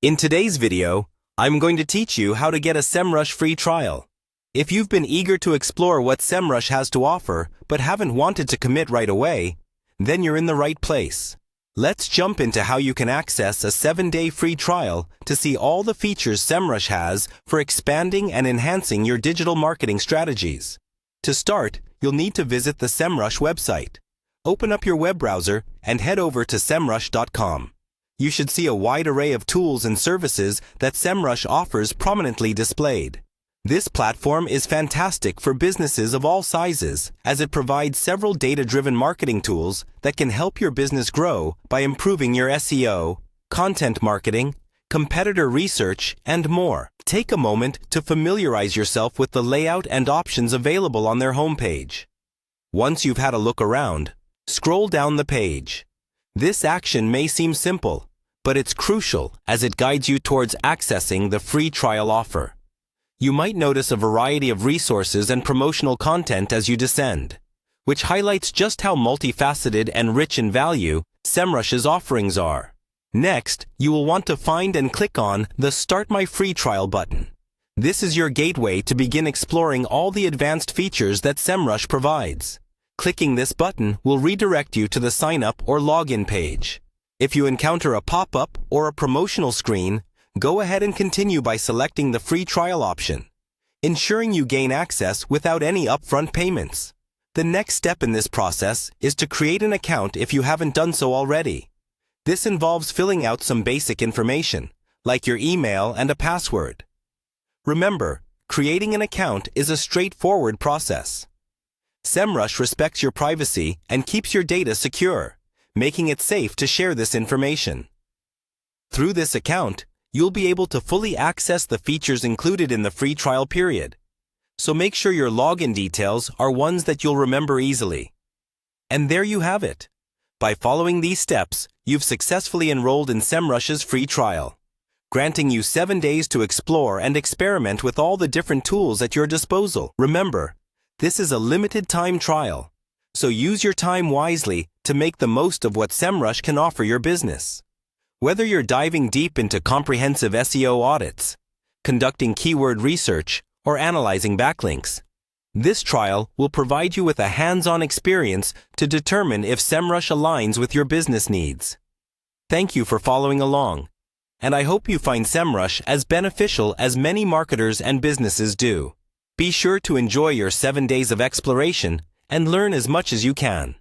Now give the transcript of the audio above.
In today's video, I'm going to teach you how to get a Semrush free trial. If you've been eager to explore what Semrush has to offer but haven't wanted to commit right away, then you're in the right place. Let's jump into how you can access a 7-day free trial to see all the features Semrush has for expanding and enhancing your digital marketing strategies. To start, you'll need to visit the Semrush website. Open up your web browser and head over to semrush.com. You should see a wide array of tools and services that Semrush offers prominently displayed. This platform is fantastic for businesses of all sizes, as it provides several data-driven marketing tools that can help your business grow by improving your SEO, content marketing, competitor research, and more. Take a moment to familiarize yourself with the layout and options available on their homepage. Once you've had a look around, scroll down the page. This action may seem simple, but it's crucial as it guides you towards accessing the free trial offer. You might notice a variety of resources and promotional content as you descend, which highlights just how multifaceted and rich in value Semrush's offerings are. Next, you will want to find and click on the Start My Free Trial button. This is your gateway to begin exploring all the advanced features that Semrush provides. Clicking this button will redirect you to the sign up or login page. If you encounter a pop-up or a promotional screen, go ahead and continue by selecting the free trial option, ensuring you gain access without any upfront payments. The next step in this process is to create an account if you haven't done so already. This involves filling out some basic information, like your email and a password. Remember, creating an account is a straightforward process. Semrush respects your privacy and keeps your data secure, making it safe to share this information. Through this account, you'll be able to fully access the features included in the free trial period. So make sure your login details are ones that you'll remember easily. And there you have it. By following these steps, you've successfully enrolled in Semrush's free trial, granting you 7 days to explore and experiment with all the different tools at your disposal. Remember, this is a limited time trial, so use your time wisely to make the most of what Semrush can offer your business. Whether you're diving deep into comprehensive SEO audits, conducting keyword research, or analyzing backlinks, this trial will provide you with a hands-on experience to determine if Semrush aligns with your business needs. Thank you for following along, and I hope you find Semrush as beneficial as many marketers and businesses do. Be sure to enjoy your 7 days of exploration and learn as much as you can.